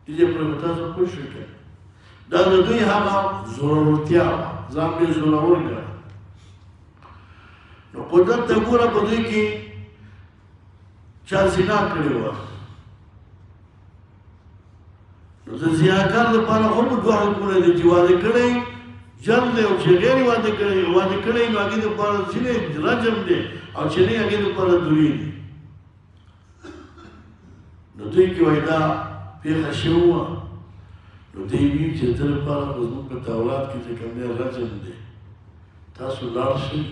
دې پورې به تاسو پوه شئ که دا د دوی هغه زورورتیا وه ځان به یې زورور ګڼه نو قدرت ته ګوره په دوی کې چا زنا کړې وه نو د زیاکار لپاره هم دوه حکمونه دي چې واده کړی جرم دی او چې غیر واده کړی نو هغې دپاره ځینې رجم دی او چې نه هغې دپاره دوی دي نو دوی کې وایي دا پېښه شوې وه نو دوی وایي چې ده لپاره خو زموږ په تورات کې چې کوم دی رجم دی تاسو لاړ شئ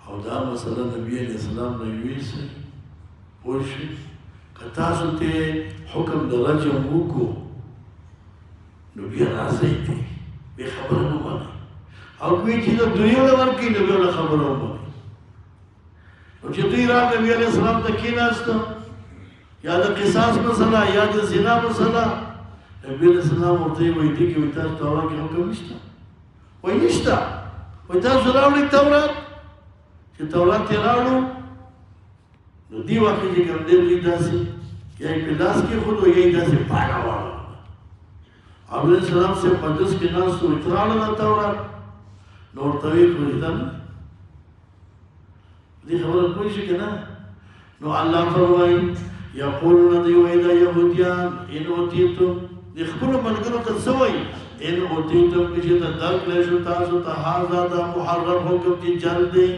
او دا مسله نبي علیه السلام نه یوسئ پوه شئ که تاسو ته حکم د رجم وکړو نو بیا راځئ دی بیا خبره نه منئ او کوي چې د دنیا له ورکوي نو بیا خبره ومنئ نو چې دوی را نبي علیه السلام ته کېناسته یا د قصاص مسله یا د زنا مسله نبي علیه السلام ورته یې وایي دې کې وایي تاسو تورات کې حکم نشته وایي نشته وایي تاسو راوړئ تورات چې تورات یې راوړو نو دې وخت کې چې کوم دی دوی داسې یا یې په لاس کېښود یا یې داسې پاڼه واړوله علیه السلام سے مجلس کې ناست و ته راوړله تورات نو ورته ویې کړو دا نه دې خبره پوه شي که نه نو الله فرمایي یقولون دوی وایي دا یهودیان ان اوتیتم د خپلو ملګرو ته څه وایي ان اوتیتم که چې ته درکړی شو تاسو ته هذا دا محرم حکم چې جل دی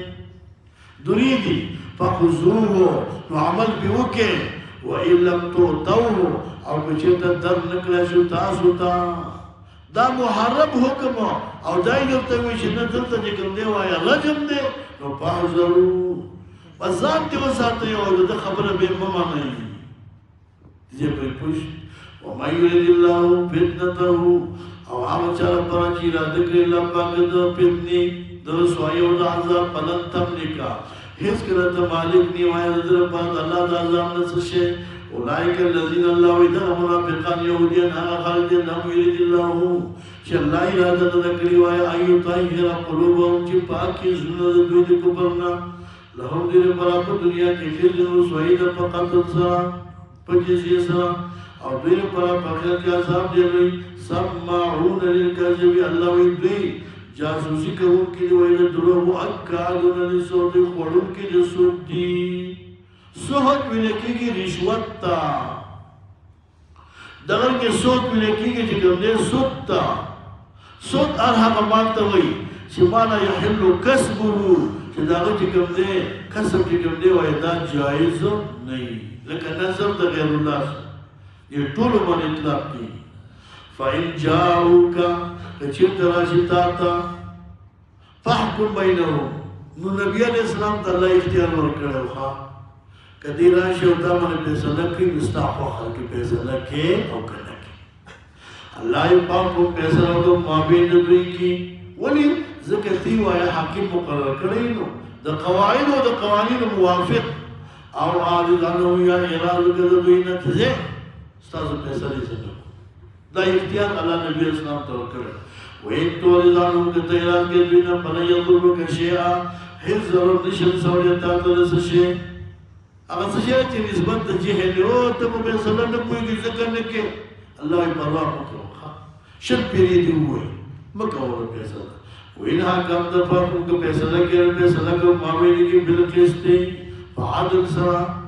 دوری دي فخذوه نو عمل پې وکړئ وإن لم تؤتوه او که چېرته در نه کړی شو تاسو ته دا محرم حکم او دا یې درته وایي چې نه دلته چې کوم دی وایه رجم دی نو فاحذروا بس ځان دې وساتئ او د ده خبره بې مه منئ دې پرې پوه شئ ومن یرد الله فتنته او هغه چا لپاره چې اراده کړي الله پاک د فتنې د رسوایۍ او د عذاب فلن تملکه هیڅکله ته مالک نه وایه د ده لپاره د الله د عذاب نه څه شی اولئک الذین الله وایي دغه منافقان یهودیان هغه خلک دي لم یرد الله چې الله اراده نه کړې وایه ان یطهر قلوبهم چې پاک کړي زړونه د دوی د کفر نه لهم دې لپاره په دنیا کې خزي او رسوایي ده په قتل سره په جزیې سره او دوی لپاره په آخرت کې عذاب دی لوی سماعون للکذب الله وایي دوی جاسوسي کوونکي دي وایي د دروغو اکالون للسحت خوړونکي د سود دي سحت ویل کېږي رشوت ته دغه کې سود ویل کېږي چې کوم دی سود ته سود هر هغه مال ته وایي چې ما لا یحل کسبه چې د هغه چې کوم دی کسب چې کوم دی وایي دا جایز نه وي لکه نظر د غیر الله دې ټولو باندې اطلاق کېږي فإن جاءوك که چېرته راشي تا ته فاحکم بینهم نو نبي علیه السلام ته الله اختیار ورکړی و ښه که دې راشي او تا باندې فیصله کړي نو ستا خوښه کې فیصله کې او که نه کې الله یې پاک و فیصله وکړو مابین د دوی کې ولې ځکه تی وایه حاکم مقرر کړی نو د قواعدو او د قوانینو موافق او عارض عنه یا اعراض وکړه د دوی نه ته ځې ستاسو فیصلې څه نه دا اختیار الله نبی اسلام ته ورکړی وإن تعرض عنهم که ته اعراض کې دوی نه فلن یضرک شیئا هېڅ ضرر نشي رسولی تا ته د څه شی هغه څه شی چې نسبت د جهل او ته په فیصله نه پوهېږې ځکه نه کې الله یې پروا مه کوه شل پیرې دې ووایي مه کوه فیصله وإن حکمت فاحکم که فیصله کې فیصله کوم معاملې کې بالقسط فعدل سره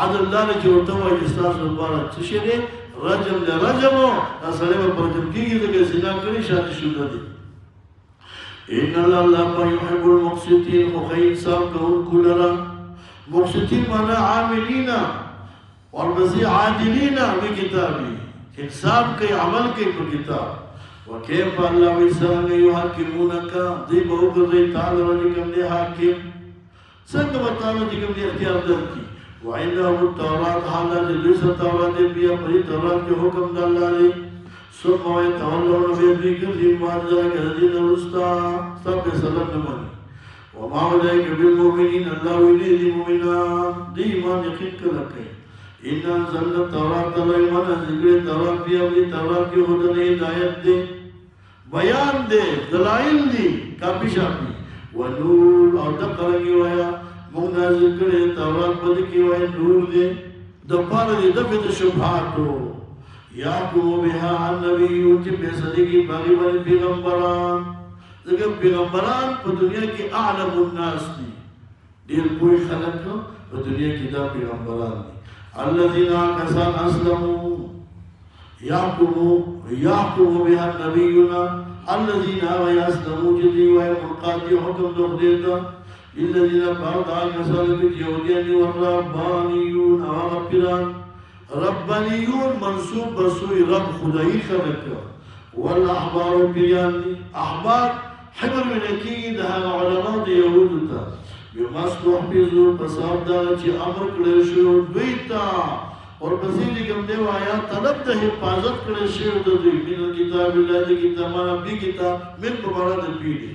عدل دا نه چې ورته وایي چې ستاسو لپاره څه شی دی رجم دی رجم دا سړی به پرجم کېږي ځکه زنا کړي شادي شوده دي ان الله يحب المقسطين خو ښه انصاف کوونکو لره مقسطین معنا عاملین ورپسې عادلین بکتابي انصاف کوي عمل کوي په کتاب وکيف الله وایي څرنګه یحکمونک دوی به وګرځوي تا لره چې کوم دی حاکم څنګه به تا له چې کوم دی اختیار درکړي وعندهم التوراة حالا چې دوی سره تورات دی بیا په دې تورات کې حکم د الله دی ثم یتولون بیا دوی ګرځي معاذ که د دې نه وروسته ستا فیصله نه مني وما اولئک بالمؤمنین الله ویلي دي مؤمنان دې ایمان یقین کله کوي ان انزلنا التوراة الله ایمان ذکر تورات بیا په دې تورات کې هدن هدایت دی بیان دی دلایل دي کافي شافي ونور او دقرنګي ویا مونږ نازل کړی تورات په دې کې وایي نور دی د پاره دې دفع د شبهاتو یحکم بها النبیون چې فیصلې کې باغی باندې پیغمبران ځکه پیغمبران په دنیا کې اعلم الناس دي ډېر پوه خلک په دنیا کې دا پیغمبران دي الذين كسان اسلموا يحكم بها النبيون الذين يسلموا جدي ويقاضي حكم دخلتا للذين بعض كسان باليهودين والربانيون وغفران ربانيون منصوب بسوء رب خدای خلق والاحبار بيان احبار حبر من اكيد هذا علماء يهودتا بمسلوح بزور بصاب دا چې امر کړی شو دوی ته ورپسې لیکم دی آیات طلب د حفاظت کړی شو د دوی من کتاب الله د کتاب ربي کتاب من مبارک پیډي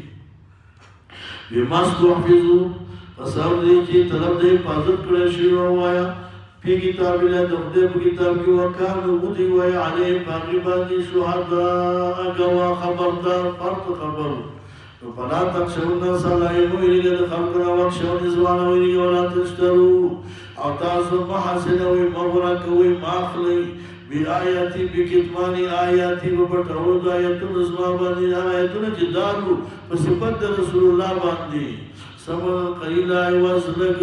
بمسلوح بزور بصاب دی چې طلب د حفاظت کړی شو وایا په کتاب الله د خدای په کتاب کې وکانو ودی وای علی باقی باندې شهدا غوا خبردار فرض خبر فلا تخشوا الناس لا يمويل خلقنا واخشوا نزوانا ويلي ولا تشتروا او تاسو محاسنه وي مبرك وي ماخلي بآياتي بكتمان آياتي وبټول د آیاتونو زما باندې آیاتونه چې دارو په صفت د رسول الله باندې سمن قليلا وزلك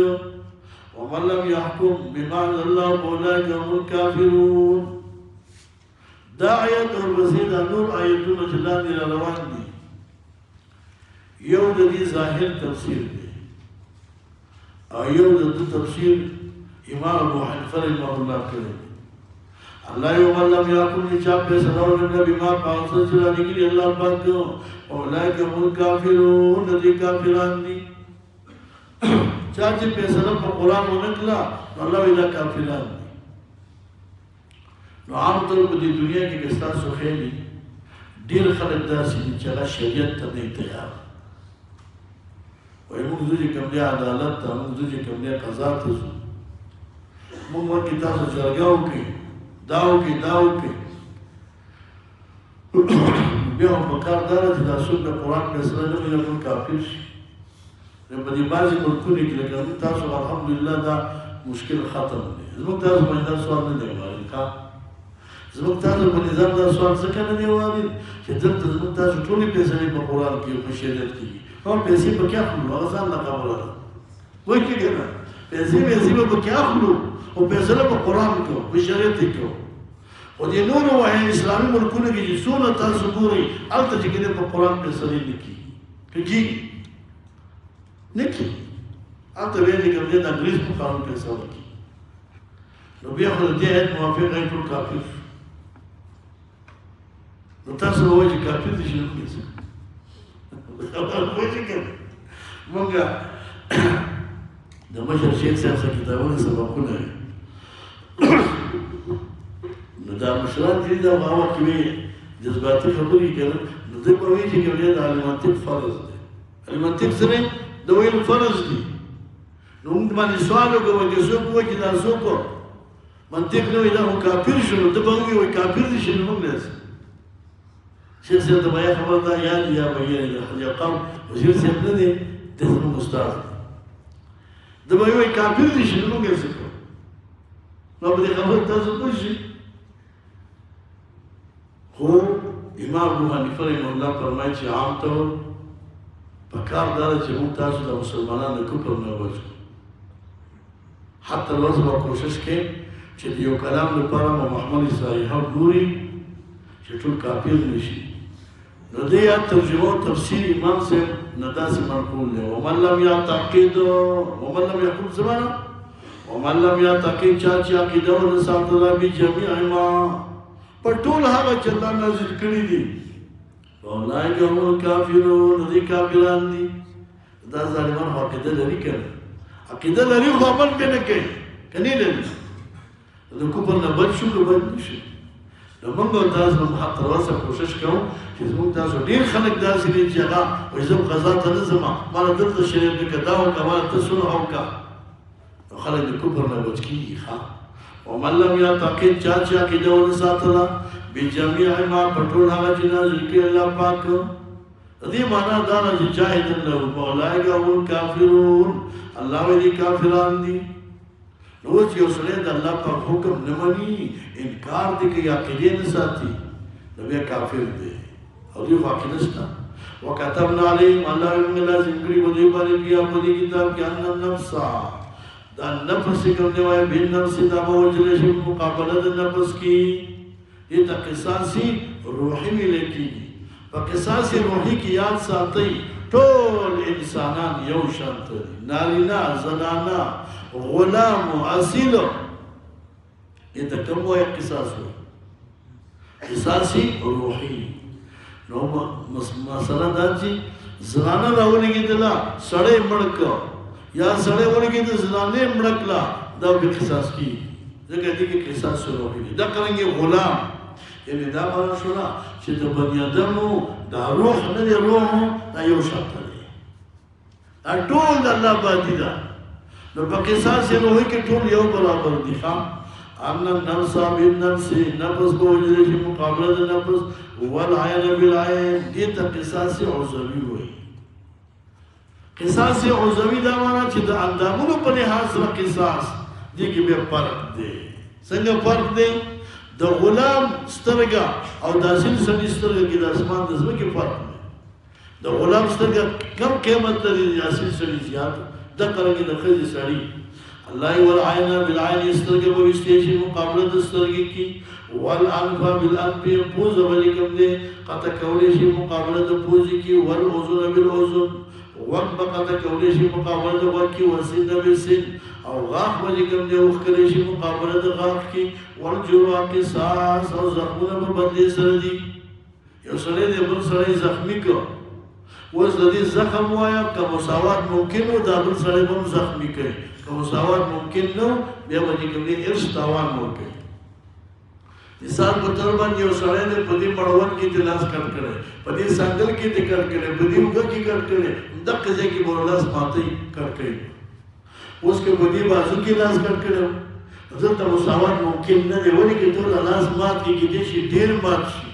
ومن لم يحكم بما انزل الله فاولئك هم الكافرون دا آیات ورپسې د نور آیاتونه چې لاندې روان دي یو د دې ظاهر تفسیر دی او یو د دې تفسیر امام ابو حنیفه رحمه الله کړی الله یو لم یکن چا په سلام نبی ما پاوڅ چې لګي الله پاک اولئک هم کافرون دې کافران دي چا چې په سلام په قران ونکلا الله ویلا کافران دي نو عام طور په دې دنیا کې کستا سو خېلي ډیر خلک داسې دي چې شریعت ته نه تیار وای موږ دوی کوم دی عدالت ته موږ دوی کوم دی قضا ته ځو موږ ورته تاسو جرګاو کې داو کې بیا هم پکار دار چې تاسو د قرآن په سره نه موږ کافر شي نو په دې بعضې ملکونو کې لکه تاسو الحمدلله دا مشکل ختم دی زموږ تاسو باندې دا سوال نه دی وارد زموږ تاسو په نظام دا سوال ځکه نه دی وارد چې دلته زموږ تاسو ټولې فیصلې په قرآن کې په شریعت کې اور پیسې په کې اخلو هغه ځان نه خبره ده وایي چې کنه پیسې به په کې اخلو او پیسې په قرآن کې په شریعت کې او دې نور وایي اسلامي ملکونو کې چې څونه تاسو ګورئ هلته چې کېدای په قرآن فیصلې نه کېږي نه کېږي هلته ویل کوم دی د انګریز په قانون فیصله کېږي نو بیا خو د دې آیت موافق دی ټول کافر نو تاسو وایي چې کافر دي چې نه کېږي مونږه د مشر شیخ صاحب څخه کتابونه سبقونه نو دا مشران چې دا هغه کې جذباتي خبرې کوي نو دوی په وایي چې کوي د علمانتیک فرض دی علمانتیک سره د ویلو فرض دی نو موږ باندې سوال وکړو چې څوک وایي چې دا څوک منطق نه وي دا خو کافر شو نو ته به وایي کافر دي چې موږ نه شیخ صاحب ته باید خبر دا یاد یا بیان یا قوم وزیر صاحب نه دی د زموږ استاد د به وایي کافر دي چې موږ یې څه کوو نو په دې خبره تاسو پوه شئ خو امام ابو حنیفه رحمه الله فرمایي چې عام طور پکار دا چې موږ تاسو د مسلمانانو کفر نه وباسو حتی لوز به کوشش کوي چې د یو کلام لپاره مو محمد صحیحه ګوري چې ټول کافر نشي نو دې یا ترجمه او تفسیر امام صاحب نه داسې منقول دی ومن لم یعتقد ومن لم یقول زمانه ومن لم یعتقد چا چې عقیده ونه ساتله بجمیع ما په ټول هغه چې الله نازل کړي دي اولئک هم الکافرون دې کافران دي دا ظالمان عقیده لري کنه عقیده لري خو عمل پې نه کوي کني لري د کفر نه بچ شو بچ نشي نو موږ تاسو هم حتی تر کوشش کوو چې موږ تاسو ډیر خلک داسې دي چې هغه وایي زه قضا ته نه ځم ما دلته شریعت کې دا وکړه ما ته صلح وکړه نو خلک د کفر نه بچ کېږي ښه ومن لم یعتقد چا چې عقیده ونه ساتله بجمیع ما په ټول هغه چې نازل کړي الله پاک دې معنا دا نه چې جاهد له اولئک هم الکافرون الله وایي کافران دي روز یو سړی د الله په حکم نه مني انکار دی کوي عقیدې نه ساتي نو بیا کافر دی او دې خو عقیده شته وکتبنا علیهم الله موږ لازم کړي و دې باندې بیا په دې کتاب کې ان النفس دا نفس کوم دی وایي بین نفس دا به وجل شي مقابله د نفس کې دې ته قصاصي روحي ویل کېږي په قصاصي روحي کې یاد ساتئ ټول انسانان یو شان دي نارینه زنانه غلام و اصیل یہ تا کم وہ ایک قصاص ہو قصاصی روحی نو مسئلہ دا چی زنانہ راولی کی دلا سڑے مڑکا یا سڑے ولی کی دلا زنانے مڑکلا دا بھی قصاص کی دا کہتی کہ قصاص روحی دا کریں گے غلام یعنی دا مانا شنا چی دا بنی آدمو دا روح ندی روحو دا یو شاکتا دی دا ٹول دا اللہ باتی دا نو په قصاص روحي کې ټول یو برابر دي خام ان النفس بالنفس نفس کو وجل شي مقابله د نفس والعين بالعين دې ته قصاص عضوي وایي قصاص عضوي دا معنا چې د اندامونو په لحاظ سره قصاص دي کې به فرق دی څنګه فرق دی د غلام سترګه او د اصل سړي سترګه کې د اسمان د ځمکې فرق دی د غلام سترګه کم قیمت لري د اصل سړي زیات دقرنگی نخیز ساری اللہ والعین بالعین استرگی بوستیشی مقابلت استرگی کی والعنفا بالعنفی پوز ولی کم دے قطع کولیشی مقابلت پوزی کی والعزن بالعزن وانبقت کولیشی مقابلت وکی والسن بالسن او غاق ولی کم دے اخکلیشی مقابلت غاق کی والجروع قصاص او زخمون ببدلی سردی یو سرے دے بل سرے زخمی کو وز لدی زخم وایا که مساوات ممکن ہو دا بل سڑے بم زخمی کئی که مساوات ممکن نو بیا وجی کم دی ارش تاوان موکے مثال بطور بان یو سڑے دے پدی مڑوان کی تلاس کٹ کرے پدی سانگل کی تی کٹ کرے پدی اوگا کی کٹ کرے دق قضے کی برولاس ماتی کٹ کرے اس کے پدی بازو کی لاس کٹ کرے حضرت مساوات ممکن نہ دے ولی که تو لاس مات کی دیشی دیر مات شی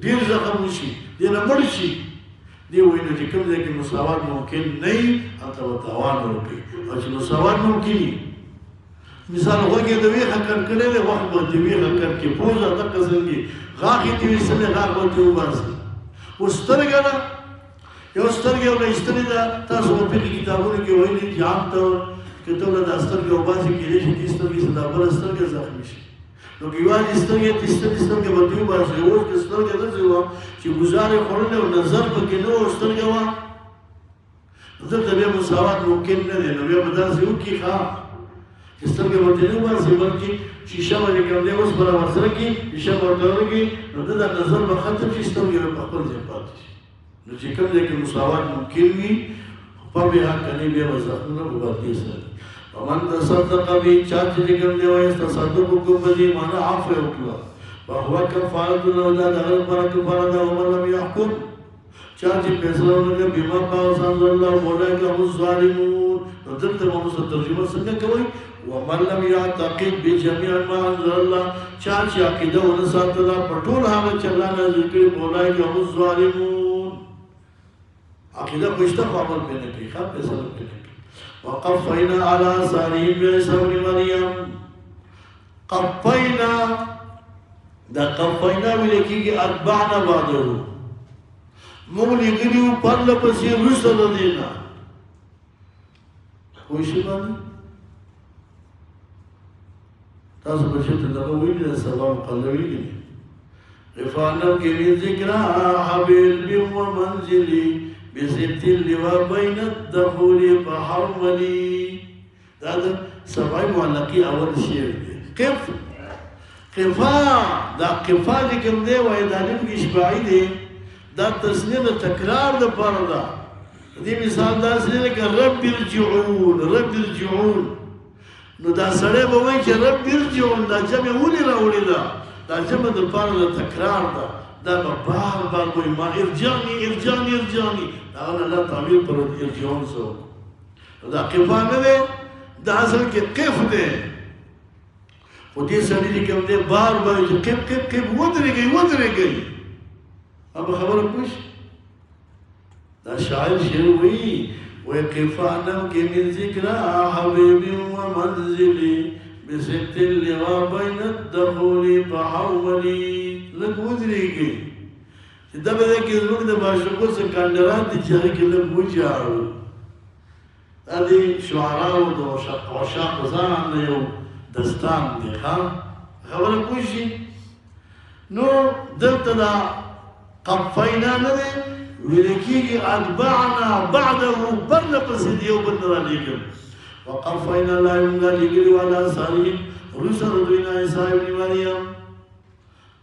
دیر زخم شی دیر مڑ شی دی وینو چې کوم ځای کې مساوات ممکن نه وي هلته به تاوان وکړي او چې مساوات ممکن وي مثال غوږ یې د ویښه کټ کړی دی وخت به د ویښه کټ کې پوزه دقه څنګې غاښ یې ترې ایستلی غاښ به ترې وباسي اوس سترګه ده یو سترګه ورته ایستلې ده تاسو په فقهي کتابونو کې ویلي چې عام طور که ته له دا سترګې وباسي کېدای شي دې سترګې څخه دا بله سترګه زخمي شي نو که یوازې سترګې سترګې به ترې وباسي اوس که سترګه داسې وه چې ګزار یې خوړلی او نظر پکې نه و سترګه وه دلته بیا مساوات ممکن نه دی نو بیا به داسې وکړي ښه چې سترګې به ترې نه وباسي بلکې شیشه به چې کوم دی اوس به را ورسره کړي شیشه به ورته ورکړي نو ده دا نظر به ختم شي سترګې به په خپل ځای پاتې شي نو چې کوم ځای کې مساوات ممکن وي فبحقنی بیا به زخمونه په باطني سره ومن تصدق به چا چې کوم دی وایي تصدق وکړو په دې معنا عفو یې وکړه فهو کفارة له دا دغه پر کفاره ده ومن لم يحكم چا چې فیصله ونه بما قال الله اولئک هم الظالمون نو دلته موږ ترجمه څنګه کوي ومن لم يعتقد بجميع ما انزل الله چا چې عقیده ونه ساتله په ټول هغه چې الله نازل کړي اولئک هم الظالمون عقیده خوشته خو عمل پې نه کوي ښه فیصله پې نه کوي وقفینا على آثارهم بعیسی ابن مریم قفینا دا قفینا ویل کېږي اتبعنا بعده موږ لېږلي وو پرله پسې وروسته د دې نه پوه شئ باندې تاسو به چېرته دغه ویلي ده سبا مقله ویلي رفعنا الكريم ذكرى حبيب ومنزلي بست اللواء بين الدخول فحرملي هذا سبعي معلقي أول شيء قف قفا دا قفا لكم دي وإدانب إشباعي دي دا تسنين تكرار دا پاردا دي مثال دا سنين لك رب ارجعون رب ارجعون نو دا سڑے بوئی چه رب ارجعون دا جمع اولی راولی دا جمع دا پاردا تکرار دا بار بار بوئی ما ارجانی ارجانی ارجانی دا اللہ تعبیر پر ارجعون سو دا قفا نوے دا اصل کے قف دے خودی سڑی لکم دے بار بار قف قف قف ودرے گئی اب خبر پوش دا شاعر شیر ہوئی وقفانا من ذكرى حبيب ومنزلي بست اللواء بين الدخول فحولي لك ودريكي دا بده کې زموږ د معشوقو څخه کاندران دي چې هغه کې لږ وجاړو دا د شعراو د عشاق ځان نه یو دستان دی خبره پوه شي نو دلته دا قفینا نه دی ویل کېږي اتبعنا بعده پرله پسې د یو بل نه رالیږم وقفینا لا یمږه لیږلي والا صالحین وروسته د دوی نه عیسی ابن مریم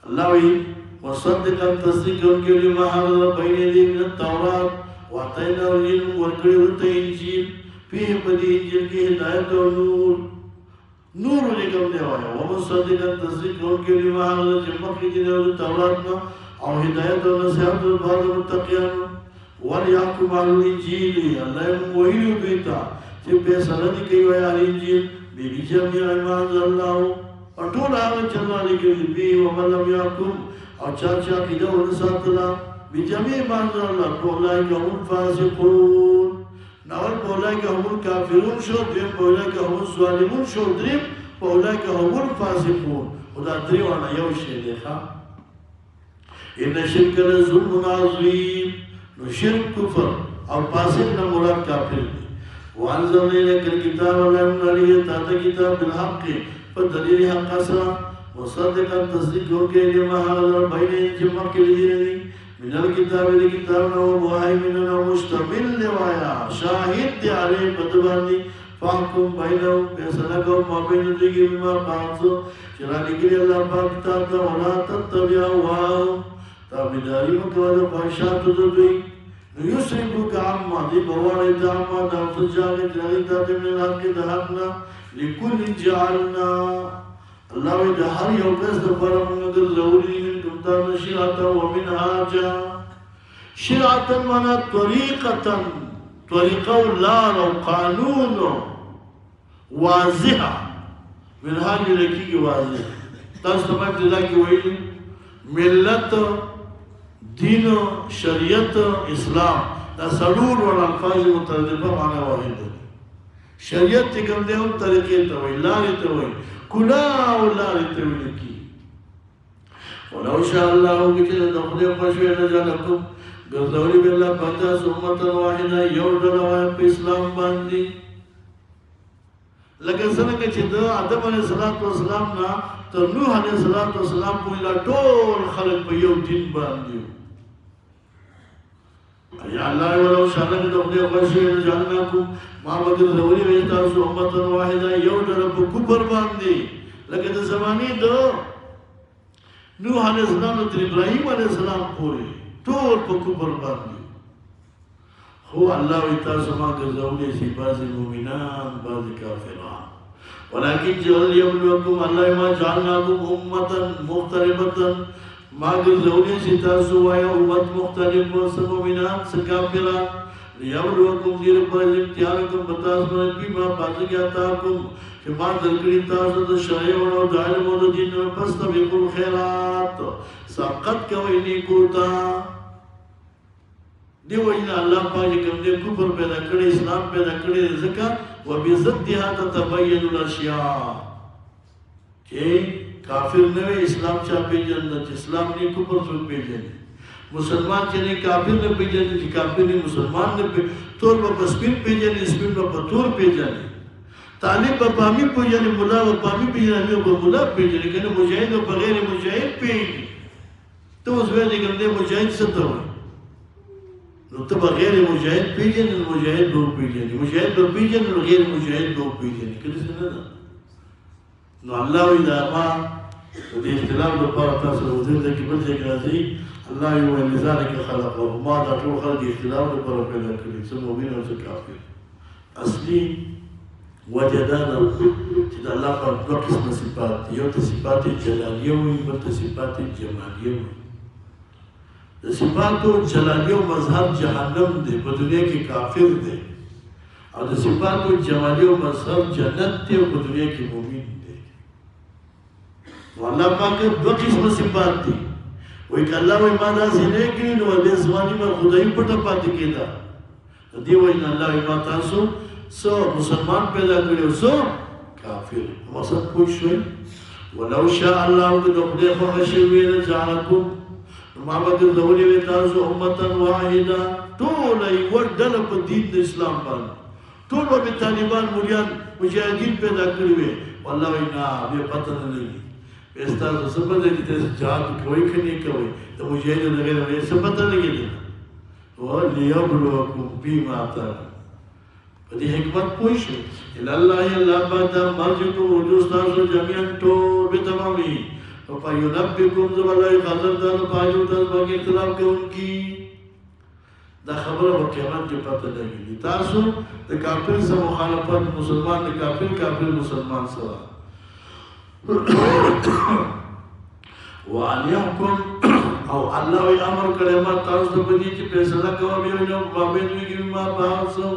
الله وایي مصدقا تصدیقا لما حضر بین یدیه من التورات واعطینا العلم ورکړی ورته انجیل فيه بدی انجیل کې هدایت او نور لګم دی وایي ومصدقا تصدیقا لما حضر چې مخکې د تورات نه او هدایت او نصیحت لپاره متقیان وليحكم على الانجیل الله ویلو دوی ته چې فیصله دي کوي وایي انجیل بجميع ما انزل الله ټول هغه چې الله لګوي به ومن لم يحكم او چاچا کی دا ورساتلا بجميع ما انزل الله فاولئك هم الفاسقون نور فاولئك هم الكافرون شو دریم فاولئك هم الظالمون شو دریم فاولئك هم الفاسقون خدا دریوانا یو شی دی ان شرک لظلم عظیم نو شرک کفر او فاسق نه مراد کافر دی وانزلنا اليك الكتاب ولا نريه تاتا كتاب بالحق فدليل حق سره مصدقا تصديقا لما حضر بين جمع كليني من الكتاب لكتاب ومهيمنا ومشتمل لوايا شاهد عليه بدباني فاحكم بينهم فيصلكم ما بين ذي بما قاصوا شرع لكل الله فاكتاب ولا تتبع أهواءهم تابداري مكوال خواهشات ذري يسرفك عما ذي بوارد عما نفس الجاهد لغيثات من الحق ذهبنا لكل جعلنا الله وی هر یو کس د پر موږ ګرځولي منکم تا شرعتا ومنهاجا شرعتا معنا طریقتا طریقه لار او قانون واضحه منهاج لکي واضح تاسو ته پاتې لکه وایي ملت دین شریعت اسلام دا څلور ور الفاظ مترادفه معنا واحده شریعت کوم دی او طریقې ته وایي لارې ته وایي كلا ولا لتولكي ولو شاء الله بكذا تقضي قشوة لجلكم قرضولي بالله فتاس أمة واحدة يوردنا ويب إسلام باندي لكن سنك چه آدم عليه الصلاة والسلام نا تنوح عليه الصلاة والسلام پولا طول خلق بيو دين باندي يا الله ولو شاء الله تقضي قشوة لجلكم ما بقدر ذولي ويتاسو أمة واحدة يوردنا بكبر باندي لكن زماني دو نوح عليه السلام تر إبراهيم عليه السلام پوري طول بكبر باندي هو الله ويتاسو ما قدر ذولي سي بعض المؤمنان بعض كافران ولكن جعل يبلوكم الله ما جعلناكم أمة مختلفة ما قدر ذولي سي تاسو ويا أمة مختلفة سمؤمنان سكافران ليبلوكم دير پر امتحانكم بتاس من بما بازقياتكم كما ذكري تاسو د شرع او د علم او د دین فاستبقوا الخيرات سبقت کوي کوتا دی وینا الله پاک کوم دې کفر پیدا کړی اسلام پیدا کړی ځکه وبضدها تتبين الاشياء چې کافر نه اسلام چا پیژنه اسلام نه کفر څو پیژنه مسلمان چې نه کافر نه پیژني چې کافر نه مسلمان نه تور په سپین پیژني سپین په تور پیژني طالب په پامي پیژني مولا په پامي پیژني په مولا پیژني کنه مجاهد په غیر مجاهد پیژني ته اوس وایي کوم دې مجاهد څه ته وایي نو ته غیر مجاهد پیژني مجاهد نو پیژني مجاهد په پیژني غیر مجاهد نو پیژني کله څه نه نو الله وی دا ما دې اختلاف لپاره تاسو وزیر د کې بل ځای راځي الله يقول لذلك خلقه ما دا ټول خلق اختلاف لپاره پیدا کړی څه مؤمن او څه کافر اصلي وجه دا ده چې د الله په دوه قسمه صفات یو ته صفات جلالیه وي بل ته صفات جمالیه وي د صفاتو جلالیه مظهر جهنم دی په دنیا کې کافر دی او د صفاتو جمالیه مظهر جنت دی او په دنیا کې مؤمن دی والله پاک دوه قسمه صفات دي وی که الله وی ما دا زینه کړي نو دې ځواني ما خدای پټه پاتې کېده دی وجه الله ما تاسو سو مسلمان پیدا کړو سو کافر مقصد پوه شئ ولو شاء الله د خدای خوښه شوې ده جعلکم ما به ګرځولې وې تاسو امتا واحده ټول یو ډله په دین د اسلام باندې ټول به طالبان مریان مجاهدین پیدا کړی وي والله نه به پته نه لګي استاد سبب دې ته جهاد کوي کني کوي د مجاهدینو دغه نه څه پته نه لګي وليبلوكم بما آتاكم فدي حکمت پوه شئ الی الله الله باندې مرجعکم رجوع تاسو جميعا ټول به تمامي او فینبئکم ذوالله قدر دان پایو تاسو باندې اختلاف کوونکی دا خبره په قیامت کې پته لګي تاسو د کافر سره مخالفت مسلمان د کافر مسلمان سره وان يحكم او الله امر کړي ما تاسو ته بدی چې فیصله کوي نو مابین ویږي ما تاسو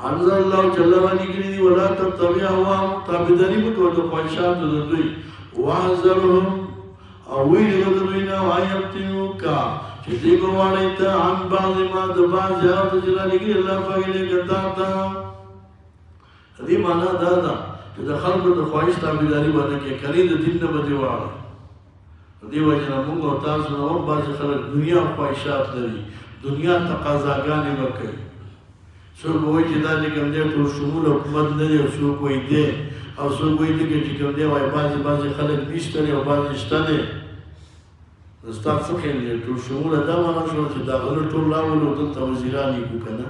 انزل الله جل وعلا کړي ولا تتبع هوا تابعداري مکو د خواهشات د دوی واحذرهم او ویل د دوی نه وایتنو کا چې دې ګواړی ته ان بعض ما د بعض یاد جلال کې الله پاک دې ګټا تا دې معنا دا ده چې د خلکو د خواهش تابعداري باندې کې کړي د دین نه بدی واړه دې وجه موږ او تاسو نو بعض خلک دنیا خواهشات لري دنیا تقاضاګانې وکړي څو وایي چې دا دې کوم دې ټول شمول حکومت نه دی څو کوئی دی او څو وایي چې کوم دې وایي بعض خلک نشته او بعض شته نه استاد څه کوي ټول شمول دا معنا شو چې دا غل ټول راولو دلته وزیران یې کوکنه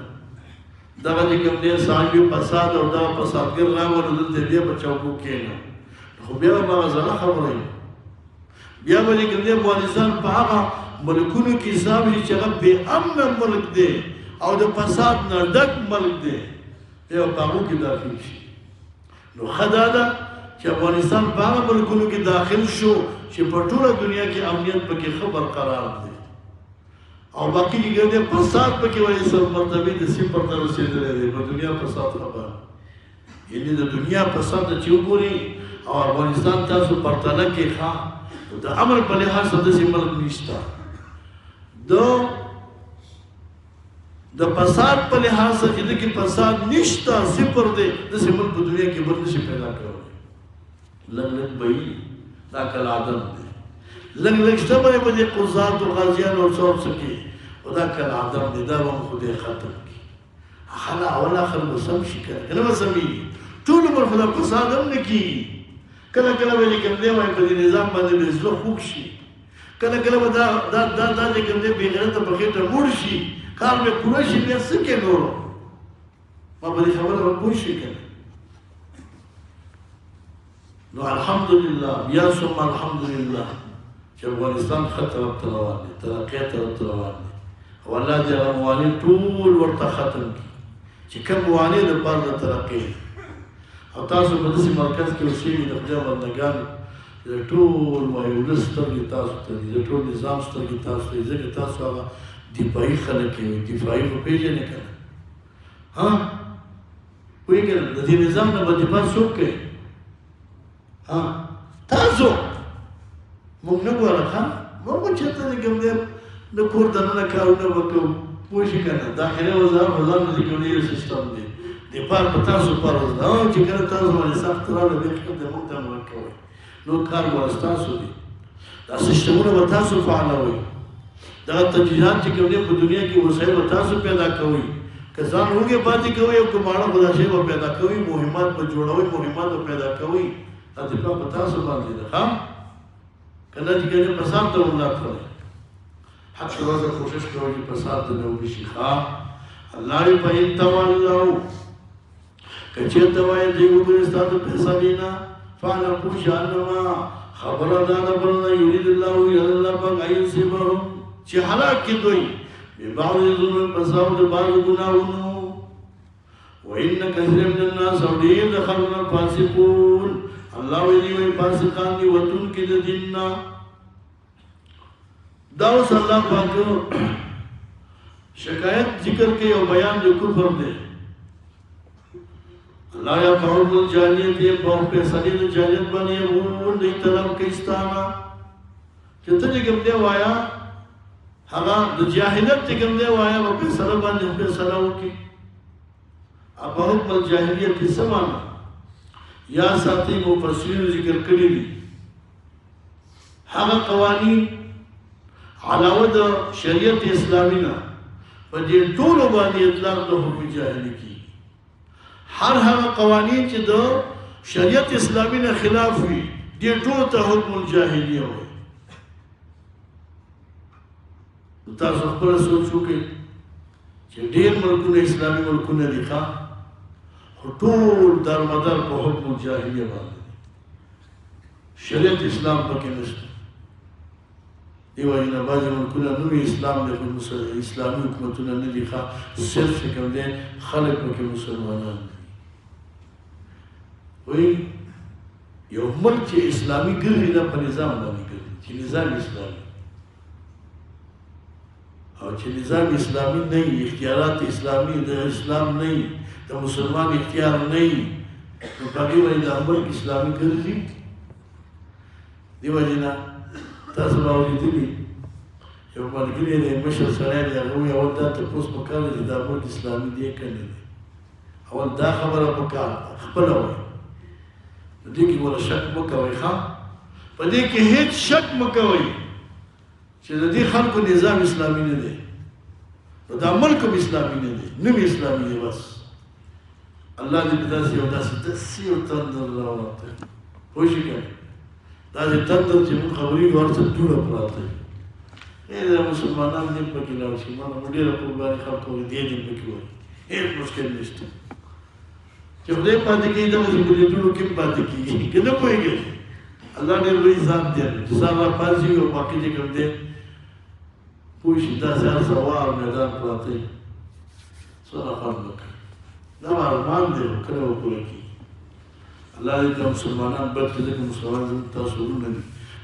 دا دې کوم دې ساجو فساد او دا فسادګر راولو دلته دې بچاو کو کېنه خو بیا ما زړه خبره بیا به کوم دې افغانستان په هغه ملکونو کې حساب چې هغه بې امن ملک دی او د فساد نه ډک ملک دی یو هغه کې داخل شي نو خدا دا چې افغانستان په هغه ملکونو کې داخل شو چې په ټوله دنیا کې امنیت پکې ښه برقرار دی او باقي کې فساد پکې وایي سر مرتبه د صفر ته رسېدلی دی په دنیا فساد خبره یعنې د دنیا فساد چې وګوري او افغانستان تاسو پرتله کې ښه د امر په لحاظ سره داسې ملک نشته د فساد په لحاظ سره چې دغه فساد نشته صفر دی داسې ملک په دنیا کې بل نشي پیدا کولی لږ لږ به وي دا کله عدم دی لږ لږ شته به یې په دې قضات او قاضیانو او څه څه کې خو دا کله عدم دی دا به هم خدای ختم کړي هغه اوله خلکو سم شي که نه به سمېږي ټول عمر خو دا فساد هم نه کېږي کله کله به چې کوم دی وایي په دې نظام باندې به زړه خوږ شي کله کله به دا چې کوم دی بېغیرته په خېټه موړ شي کار به پوره شي بیا څه کې نورو ما په دې خبره به پوه شي که نو الحمدلله بیا ثم الحمدلله چې افغانستان ښه طرف ته روان دی ترقۍ طرف ته روان دی او الله دې هغه موانع ټول ورته ختم کړي چې کوم موانع دپاره د ترقۍ او تاسو په داسې مرکز کې اوسېږئ د خدای بندګانو د ټول ولس سترګې تاسو ته دي د ټول نظام سترګې تاسو ته دي ځکه تاسو هغه دفاعي خلک یې دفاعي خو پېژنې که نه ها پوهېږې د دې نظام نه به دفاع څوک کوي ها تاسو موږ نه ګوره ښه موږ به چېرته د کوم دی د کور دننه کارونه به کوو پوه شي که نه داخلي وزارت خو ځان د کوم یو سیسټم دی دفاع په تاسو فرض ده چې کله تاسو باندې سخت راغله بیا خپل د موږ ته عمل کوئ نو کار به ستاسو دی دا سیسټمونه به تاسو فعالوئ دا تجهیزات چې کوم دی په دنیا کې وسایل به تاسو پیدا کوئ که ځان وږی پاتې کوئ او که ماړه خدا شی به پیدا کوئ مهمات به جوړوئ مهمات به پیدا کوئ دا دفاع په تاسو باندې ده ښه که نه چې کوم فساد ته ورنات کړئ حق روزه کوشش کوئ چې فساد ته نه وشي ښه الله یې فإن تولوا که چېرته وایي دوی وګورئ ستا د فیصلې نه فعلم پوه شه انما خبره دا ده بل نه یرید الله یرید الله پاک ان یصیبهم چې هلاک کړي دوی ببعض الظلم په سبب د بعضو ګناهونو وإن كثيرا من الناس او ډېر د خلکو نه فاسقون الله ویلي وایي فاسقان دي وتونکي د دین نه دا اوس الله پاک شکایت ذکر کوي او بیان د کفر دی لا یا فعول الجاهلیت یہ بہت پیسلی د جاہلیت بانی غور دی طلب کستانا چتا جی کم دے وایا هغه د جاهلیت چې کوم دی وایه په فیصله باندې فیصله وکړي په حکم الجاهلیت کې څه مانا یا ساتي مفسرین ذکر کړي دي هغه قوانین علاوه د شریعت اسلامي نه په دې ټولو باندې اطلاق د حکم جاهلی کی هر هغه قوانین چې د شریعت اسلامي نه خلاف وي دې ټول ته حکم الجاهلیه وایي تاسو خپل سوچ وکړئ چې ډېر ملکونه اسلامي ملکونه دي ښه خو ټول درمدر په حکم الجاهلیه باندې شریعت اسلام پکې نشته دیو جنا بعضې ملکونه نوی اسلام دی خو اسلامي حکومتونه نه دي ښه صرف چې کوم دی خلک پکې مسلمانان دي وایي یو ملک چې اسلامي ګرځي دا په نظام باندې ګرځي چې نظام اسلامي او چې نظام اسلامي نه وي اختیارات اسلامي د اسلام نه وي د مسلمان اختیار نه وي نو په هغې باندې دا ملک اسلامي ګرځي دیو جنا تاسو به اورېدلي یو ملګری دی مشر سړی دی هغه وایي اول دا تپوس پکار دی چې دا ملک اسلامي دی که نه دی اول دا خبره پکار ده خپله وایي په دې کې ولا شک مه کوئ ښه په دې کې هېڅ شک مه کوئ چې د دې خلکو نظام اسلامي نه دی نو دا ملک هم اسلامي نه دی نوم اسلامي دی بس الله دې په داسې یو تندر راوړی پوه شئ که داسې تندر چې موږ خبرېږو هر څه دوړه پراته وي د مسلمانان دین پکې لاړ شي ما نو ډېره قرباني خلکو وایي دې دین پکې وایي هېڅ مشکل نشته چې خدای پاتې کېږي دغسې په دې دوړو کې هم پاتې کېږي که نه پوهېږئ الله ډېر لوی ذات دی چې سهار راپاڅي او باقي چې کوم دی پوه شي داسې هر سوار میدان پراته وي څونه خوند وکړي دا ارمان دی خو کله به پوره کېږي الله دې د مسلمانان بد کړي ځکه مسلمانان زموږ تاسو ورونه دي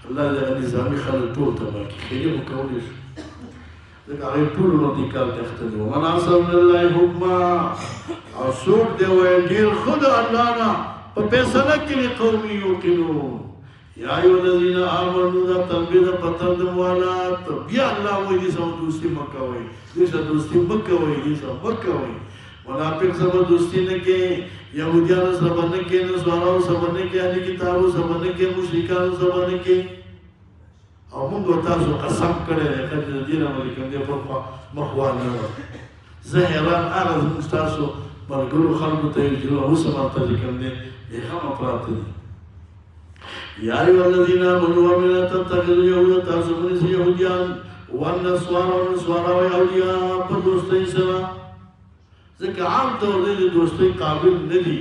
الله دې هغه نظامي خلک ټول تباه کړي خیري خو کولی شو ځکه هغوی ټول دې کار ته اخته دي ومن احسن من الله حکما او څوک دی وایي ډېر ښه د الله نه په فیصله کې لقوم یوقنون یا ایها الذین آمنوا دا تنبیه ده په تند موالات بیا الله وایي دې سره دوستي مه کوئ دې سره دوستي مه کوئ دې سره مه کوئ منافق سره دوستي نه کوي یهودیانو سره به نه کوي نصاراو سره به نه کوي اهل کتابو سره به نه کوي مشرکانو سره به نه کوي او موږ تاسو قسم کړی دی که د دې نه به کوم دی مخ وانه زه حیران هغه زموږ ستاسو ملګرو خلکو ته یو چې اوس هم هلته چې کوم دی هم پراته دي یا ایها الذین آمنوا ولا تتخذوا یهودا تاسو ونیسئ یهودیان والنصارى ونصاراوی اولیاء په دوستۍ سره ځکه عام طور دی د دوستۍ قابل نه دي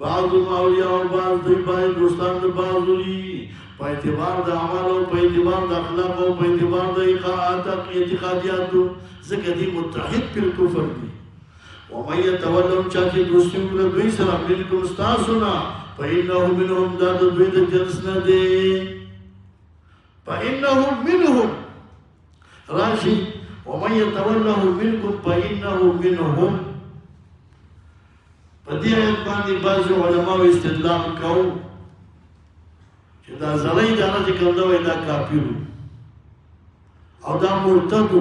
بعضهم اولیاء او بعض دوی باید دوستان د بعضو دي په اعتبار د اعمال او په اعتبار د اخلاق او په اعتبار د اعتقادیاتو ځکه دی متحد پر کفر دي ومن یتولهم چا چې دوستي وکړه دوی سره منکم ستاسو نه فإنه منهم دا د دوی د جنس نه دی فإنه منهم راشي ومن يتولهم منكم فإنه منهم په دې آیت باندې بعضې علماو استدلال کوو چې دا زړی دا نه چې کوم دی وایي دا کافر او دا مرتد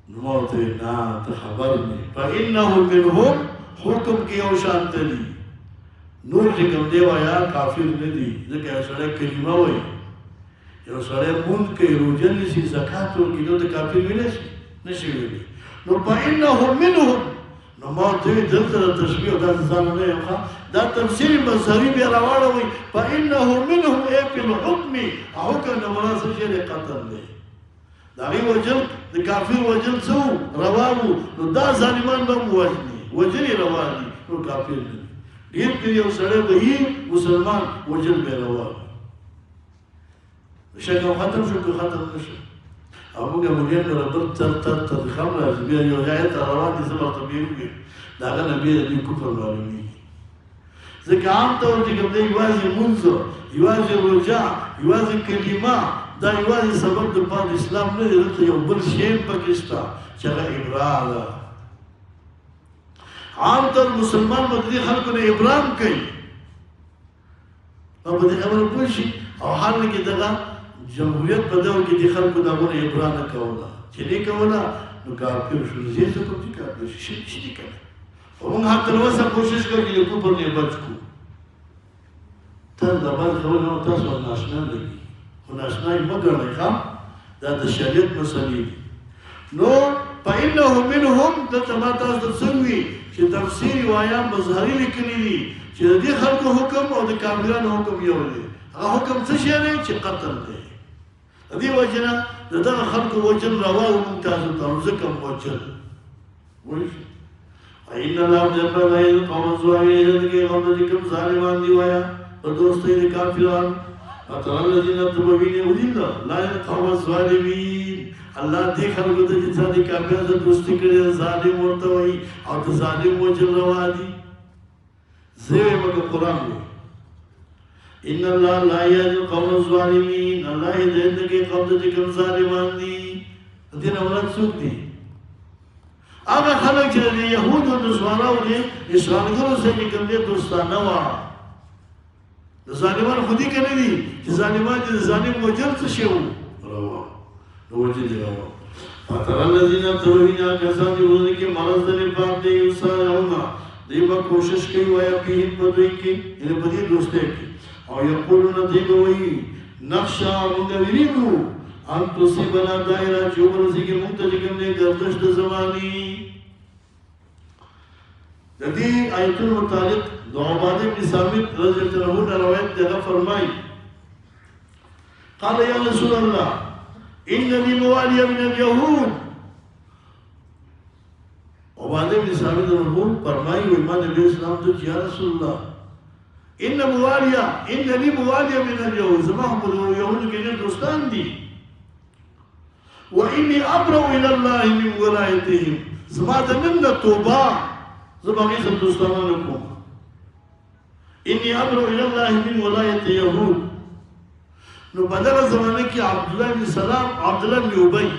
نو ما ورته ویل نه ته خبر نه فإنه منهم حکم کې یو شان ته دي نور چې کوم دی وایه کافر نه دي ځکه یو سړی کلمه وایي یو سړی مونږ کوي روژه نیسي زکات ورکوي نو د کافر ویلی شي نشي ویلی نو فإنه منهم نو ما ورته ویل دلته د تشبیه او داسې ځانه نه یم دا تفسیر مظهري بیا راواړوئ فإنه منهم ای فی الحکم حکم نه مراد څه شی دی قتل دی د هغې وجل د کافر وجل څه وو روا وو نو دا ظالمان به هم وژني وجل یې روا دي نو کافر نه دي ډېر پرې یو سړی به وي مسلمان وجل به یې روا وي شک او ختم شو که ختم نه شو او موږ مولین نه ربل تر خم راځي بیا یو آیت روان دي زه ورته بیا وګورم د هغه نه بیا د دوی کفر معلومېږي ځکه عام طور چې کوم دی یوازې لمونځ یوازې روژه یوازې کلمه دا یوازې سبب د پاره اسلام نه دی دلته یو بل شی هم پکې شته چې هغه ابرام ده عام طور مسلمان به د دې خلکو نه ابرام کوي او په دې خبره پوه شي او حال کې دغه جمهوریت په دور کې د خلکو دغونه ابرا نه کوله چې نه کوله نو کافر شو زه څه کوم چې کافر شي شي کنه او موږ هم تر اوسه کوشش کوو چې له کفر نه بچ کو تر دا باندې خو نو تاسو ناشنا لګي خو ناشنا یې مګر نه ښه دا د شریعت مسلې نو فإنه منهم دلته ما تاسو ته څنګه چې تفسیر وایا مظهری لیکلي دي چې د دې خلکو حکم او د کافرانو حکم یو دی هغه حکم څه شی دی چې قتل دی د دې وجه نه د دغه خلکو وجل روا او ممتاز ته ځکه وجل وایي ان الله جل وعلا قوم الظالمين کې قوم د کوم ظالمان دی وایا او دوستي د کافرانو فترى الذين تبوين ودين لا يقوم الظالمين الله دې خلکو ته چې ځاني کافر د دوستي کړي ظالم ورته وایي او د ظالم وجل روا دي زه مګ قرآن وایي ان الله لا يهدي القوم الظالمين الله دې کې قوم د کوم ظالمان دي دې نه ولات څوک دي هغه خلک چې د يهودو د نصارو دي اسرائیلو سره کوم دي دوستانه وا د ظالمان خودي کنه دي چې ظالمان دي ظالم وجل څه شي روا وجل دي روا فترى الذين تروين كسان يقولون کې مرض د نفاق دي وسایونه دیمه کوشش کوي وایا په په دوی کې ان په دې دوسته کې او یقولون دیوي نقشا موږ ویلو ان تصيبنا دائره چې ورسیږي موږ ته کوم نه گردش د زماني د دې آیتونو متعلق د عباده بن ثابت رضی الله عنه روایت ده فرمایي قال يا رسول الله ان لي موالي من اليهود عباده بن ثابت رضی فرمایي و ایمان نبی اسلام ته یا رسول الله ان لي موالي من اليهود زمهم اليهود کې دوستان دي واني ابرأ الى الله من ولايتهم زما د نن توبه زما هیڅ دوستانه نه کوم اني ابرأ الى الله من ولايه يهود نو بدل زمانه کې عبد الله بن سلام عبد الله بن ابي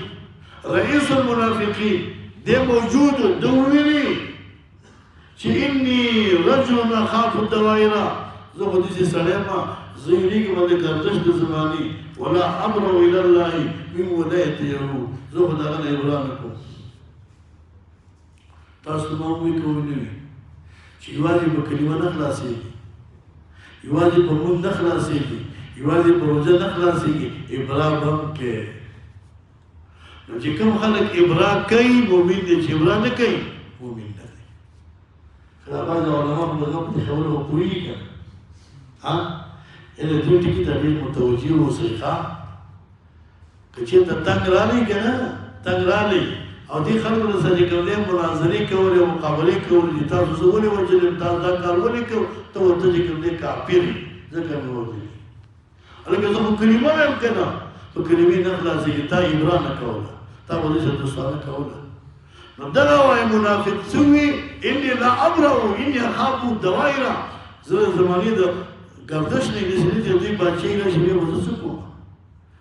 رئيس المنافقين ده موجود دويني چې اني رجل اخاف الدوائر زه په دې سره ما زيري کې باندې ګرځش د زماني ولا ابرأ الى الله من ولايه يهود زه خدای نه اعلان کوم تاسو مو وی کوئ چې یوازې په کلمه نه خلاصېږي یوازې په مونږ نه خلاصېږي یوازې په روزه نه خلاصېږي ابرا هم کې نو چې کوم خلک ابرا کوي مؤمن دي چې ابرا نه کوي مؤمن نه دي خدا بعض علماء په دغه په خبرو کوي ها اله دې ټکی ته ډېر متوجي اوسئ ښا که چېرته تنګ رالي که نه تنګ رالي او دې خلکو سره کوم دي مناظرې کولې او مقابلې کولې چې تاسو زه ولې وجلم تاسو دا کار ولې کوو ته ورته چې کوم دي کافر ځکه مې وویل هلکه زه خو کلمه وایم که نه په کلمې نه خلاصېږي تا ابرا نه کوله تا به دې سره دوستانه کوله نو دغه وایي منافق څه وي اني لا ابرأ اني اخاف الدوائر زه زمانې د گردش نه نشي چې دوی بادشاهي راشي بیا به زه څه کوم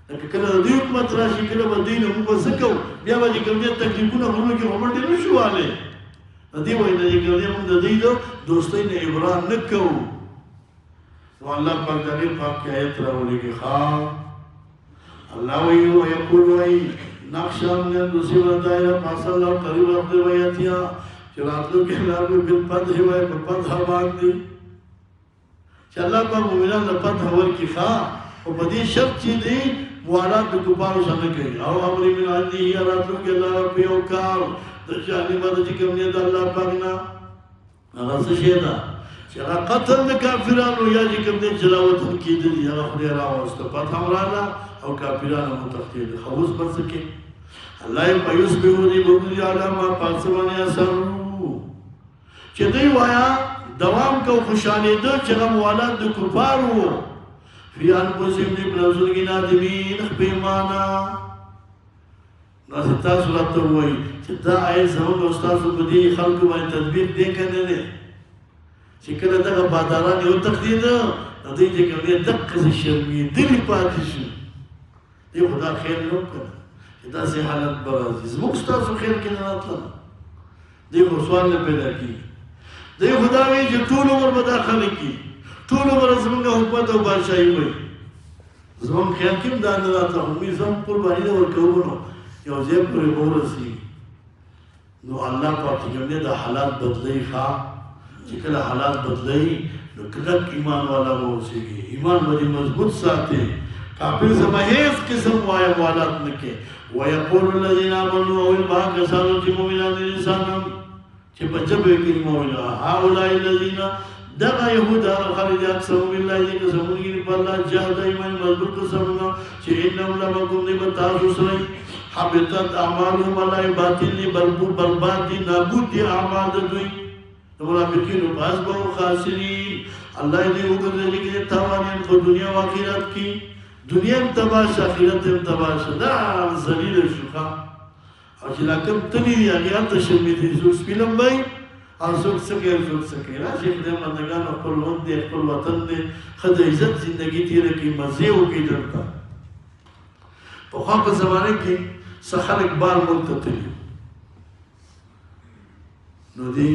لکه کله د دوی حکومت راشي کله به دوی نه موږ به څه کوو بیا به چې کوم دي تکلیفونه غرونو کې غمنډې نه شو والی د دې وایي نه چې کوم دي موږ د دوی د دوستۍ نه ابرا نه کوو نو الله پاک د دې پاک کې آیت راولېږي ښه الله وایي ویقول وایي نقشا من تصيبنا دائره فاصل الله قريب رب وياتيا چې راتلو کې الله به بالفتح وایي په فتح باندې چې الله په مؤمنان د فتح ورکړي ښه او په دې شرط چې دی موالات د کفارو سره کوي او امر من عنده یا راتلو کې الله په یو کار د جانب د کوم نه د الله پاک نه هغه څه شي ده چې هغه قتل د کافرانو یا چې کوم دې جلاوت کېدل هغه خدای راوسته فتح وراله او کافرانو متختیل خوز پر سکے الله په یوسبو دی بوګي علامه پاسوانه اثر چې دوی وایا دوام کو خوشاله ده چې موالات د کفارو فیان پوزیم دی بلازونگی نادمین پیمانا ناسی تاسو رابطه ہوئی چه دا آئی زمان استاسو بدی خلقو باید تدبیر دے کنه ده چه کل دقا بادارانی او تقدید ندی جه کنه دقا سی شرمی دلی پاتشو دی خدا خیر نو کنه چه دا سی حالت برازی زموک استاسو خیر کنه ناتلا دی خسوان پیدا کی دی خداوی چه طول عمر بداخل کی ټول عمر زمونږ حکومت او بادشاہي وي زمون خیال کې هم دا نه راته مې زم قرباني نه ورکوو نو یو ځای پورې به ورسېږي نو الله پاک چې کوم دی دا حالات بدلوي ښه چې کله حالات بدلوي نو کلک ایمان والا به اوسېږي ایمان به دې مضبوط ساتي کافر زما هیڅ قسم وایه موالات نه کوي ویقول الذین آمنوا ویل به هغه کسانو چې مؤمنان دي انسانان چې په ژبه کې مؤمنان هؤلاء الذین دغه یهود هغه خلک دي اقسموا بالله چې قسمونه کوي په الله جهاد ایمان مضبوط قسمونه چې انهم لمکم دي به تاسو سره حبطت اعمالهم الله باطل دي برباد دي نابود دي اعمال دوی منافقین باز به خاسرین الله دې وګرځي چې تاوانین په دنیا او آخرت کې دنیا هم تباش آخرت هم تباش دا ذلیل شوخه او چې لکم تلی دی هغه هم ته شرمېدې څوک سپینم وایي او څوک څه کوي څوک څه کوي راشي خدای بندګان خپل وطن دی خپل وطن دی ښه د عزت زندګي تېره کړي مزې وکړي دلته پخوا په زمانه کې څه خلک بار ملک ته تلي نو دی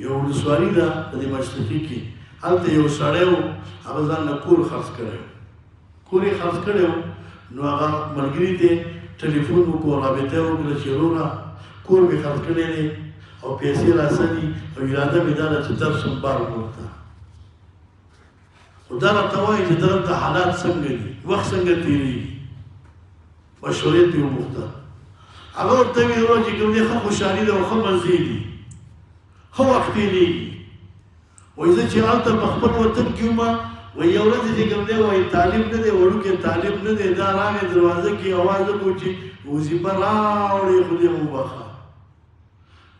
یو ولسوالي ده په دې مشرقي کې هلته یو سړی و هغه ځان له کور خرڅ کړی کور یې خرڅ کړی و نو هغه ملګري ته ټلیفون وکړو رابطه یې وکړه چې وروره کور مې خرڅ کړی دی او پیسې راسدي او اراده مې دا ده چې درشم بار ملک ته خو دا راته وایي چې دلته حالات څنګه دي وخت څنګه تېرېږي مشورې ته یې وغوښته هغه ورته ویل وروره چې کوم دی ښه خوشحالي ده او ښه مزې دي ښه وخت تېرېږي وایي زه چې هلته په خپل وطن کې وم وایي یو ورځ چې کوم دی وایي تعلیم نه دی وړوکی تعلیم نه دی دا راغی دروازه کې اواز وکړو چې وظیفه راوړې خدای مو وبخه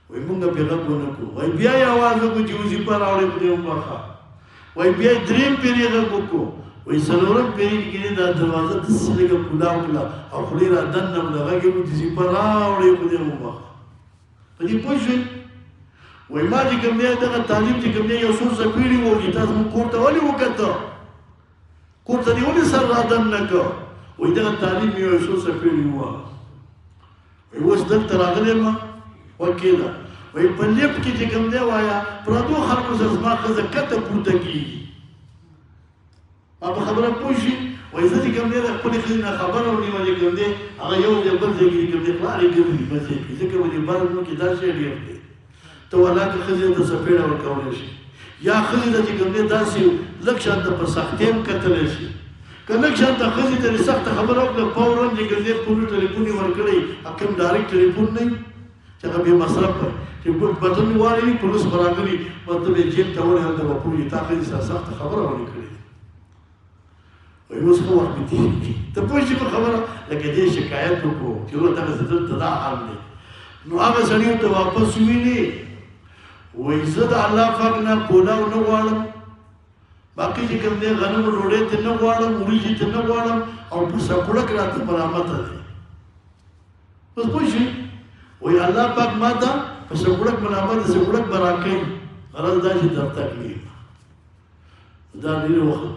وایي مونږ پرې غږ ونه کړو وایي بیا یې اواز وکړو چې وظیفه راوړې خدای مو وبخه وایي بیا یې درېیم پېر یې غږ وکړو وایي څلورم پېر کې دا دروازه داسې لږه کولاو کړه او خولې را دننه کړه غږ یې وکړو چې وظیفه راوړې خدای مو وبخه په دې پوه شوئ وای ما چې کوم دی دغه تعلیم چې کوم دی یو څو څپېړې وو چې تاسو مونږ کور ته ولې وکته کور ته دې ولې سر رادن نه کړ وایي دغه تعلیم یو څو څپېړې وه وایي اوس دلته راغلی یم وکیله وایي په لیفټ کې چې کوم دی وایه پردو خلکو سره زما ښځه کته پورته کېږي ما په خبره پوه شي وایي زه چې کوم دی د خپلې ښځې نه خبره ونیمه چې کوم دی هغه یو ځای بل ځای کې چې کوم دی پلار یې ګرځي مزې کوي ځکه به دې بار ملک کې دا شی ډېر دی ته ولاکه ښځې ته څپېړه ورکولی شي یا ښځې ته چې کوم دی داسې لږ شانته په سختۍ هم کتلی شي که لږ شانته ښځې ته دې سخته خبره وکړه فوراً چې کوم دی پولو ټلیفون یې ورکړی کوم ډایرکټ ټلیفون نه وي چې هغه بې مصرف وي چې بټن مې واړوي پولیس به راغلي مطلب یې جیل ته وړی هلته به پوهېږي تا ښځې سره سخته خبره ونې کړې وایي اوس ښه وخت مې تېرېږي ته پوه شي په خبره لکه دې شکایت وکړو چې وروره دغسې دلته دا حال دی نو هغه سړي ورته واپس وویلې وایي زه د الله پاک نه پولاو نه غواړم باقي چې کوم دی غنم ډوډۍ ته نه غواړم وریجې ته نه غواړم او په سکوړک راته ملامته دی اوس پوه شئ وایي الله پاک ما ته په سکوړک ملامت سکوړک به راکوي غرض دا چې درته کړي دا ډېر وخت